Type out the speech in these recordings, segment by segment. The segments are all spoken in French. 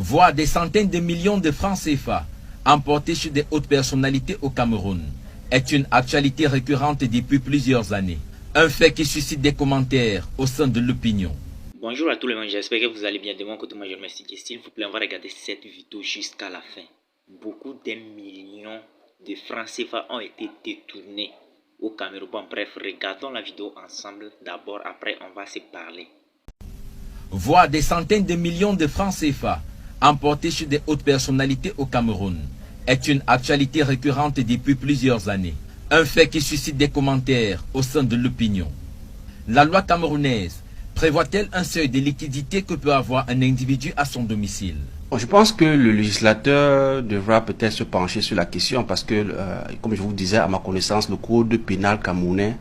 voire des centaines de millions de francs CFA emportés sur des hautes personnalités au Cameroun est une actualité récurrente depuis plusieurs années. Un fait qui suscite des commentaires au sein de l'opinion. Bonjour à tout le monde, j'espère que vous allez bien. De mon côté, moi je remercie Dieu. S'il vous plaît, on va regarder cette vidéo jusqu'à la fin. Beaucoup des millions de francs CFA ont été détournés au Cameroun. Bon, bref, regardons la vidéo ensemble d'abord, après on va se parler. Voire des centaines de millions de francs CFA emportés sur des hautes personnalités au Cameroun est une actualité récurrente depuis plusieurs années. Un fait qui suscite des commentaires au sein de l'opinion. La loi camerounaise prévoit-elle un seuil de liquidité que peut avoir un individu à son domicile? Je pense que le législateur devra peut-être se pencher sur la question parce que, comme je vous disais, à ma connaissance, le code pénal camerounais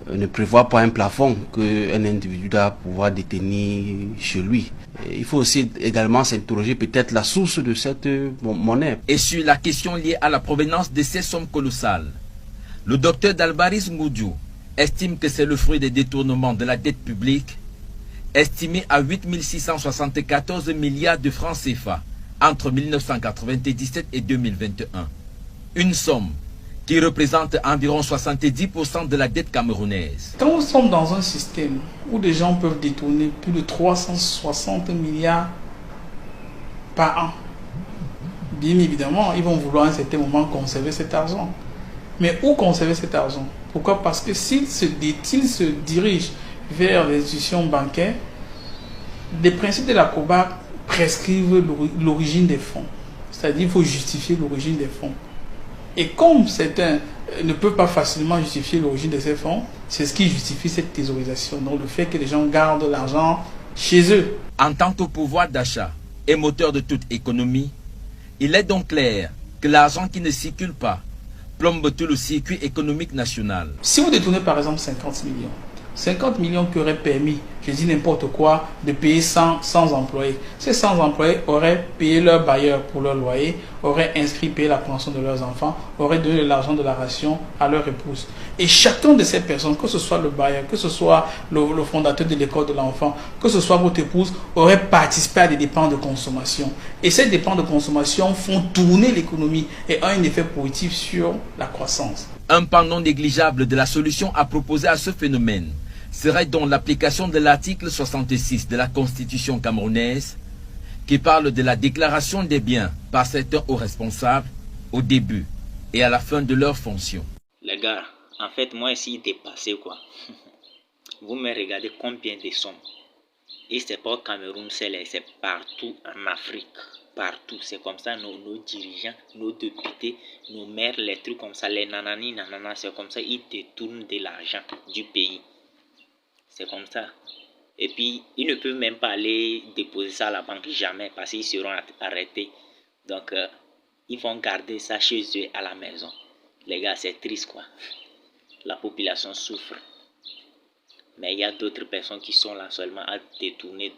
ne prévoit pas un plafond qu'un individu doit pouvoir détenir chez lui. Il faut aussi également s'interroger peut-être la source de cette monnaie. Et sur la question liée à la provenance de ces sommes colossales, le docteur Dalbaris Ngoudiou estime que c'est le fruit des détournements de la dette publique, estimé à 8 674 milliards de francs CFA entre 1997 et 2021. Une somme qui représente environ 70% de la dette camerounaise. Quand nous sommes dans un système où des gens peuvent détourner plus de 360 milliards par an, bien évidemment, ils vont vouloir à un certain moment conserver cet argent. Mais où conserver cet argent? Pourquoi? Parce que s'ils se dirigent vers les institutions bancaires, les principes de la COBAC prescrivent l'origine des fonds. C'est-à-dire qu'il faut justifier l'origine des fonds. Et comme certains ne peuvent pas facilement justifier l'origine de ces fonds, c'est ce qui justifie cette thésaurisation. Donc le fait que les gens gardent l'argent chez eux. En tant que pouvoir d'achat et moteur de toute économie, il est donc clair que l'argent qui ne circule pas plombe tout le circuit économique national. Si vous détournez par exemple 50 millions qui auraient permis, je dis n'importe quoi, de payer 100 employés. Ces 100 employés auraient payé leur bailleur pour leur loyer, auraient inscrit payer la pension de leurs enfants, auraient donné de l'argent de la ration à leur épouse. Et chacun de ces personnes, que ce soit le bailleur, que ce soit le fondateur de l'école de l'enfant, que ce soit votre épouse, aurait participé à des dépenses de consommation. Et ces dépenses de consommation font tourner l'économie et ont un effet positif sur la croissance. Un pan non négligeable de la solution à proposer à ce phénomène serait donc l'application de l'article 66 de la Constitution camerounaise qui parle de la déclaration des biens par certains hauts responsables au début et à la fin de leur fonction. Les gars, en fait, moi ici, dépassé quoi. Vous me regardez combien de sommes. Et c'est pas au Cameroun, c'est partout en Afrique. Partout, c'est comme ça, nos dirigeants, nos députés, nos maires, les trucs comme ça, les nanani, nanana, c'est comme ça, ils détournent de l'argent du pays. C'est comme ça. Et puis, ils ne peuvent même pas aller déposer ça à la banque, jamais, parce qu'ils seront arrêtés. Donc, ils vont garder ça chez eux à la maison. Les gars, c'est triste, quoi. La population souffre. Mais il y a d'autres personnes qui sont là seulement à détourner,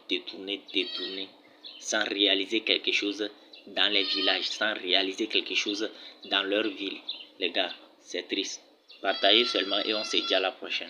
sans réaliser quelque chose dans les villages, sans réaliser quelque chose dans leur ville. Les gars, c'est triste. Partagez seulement et on se dit à la prochaine.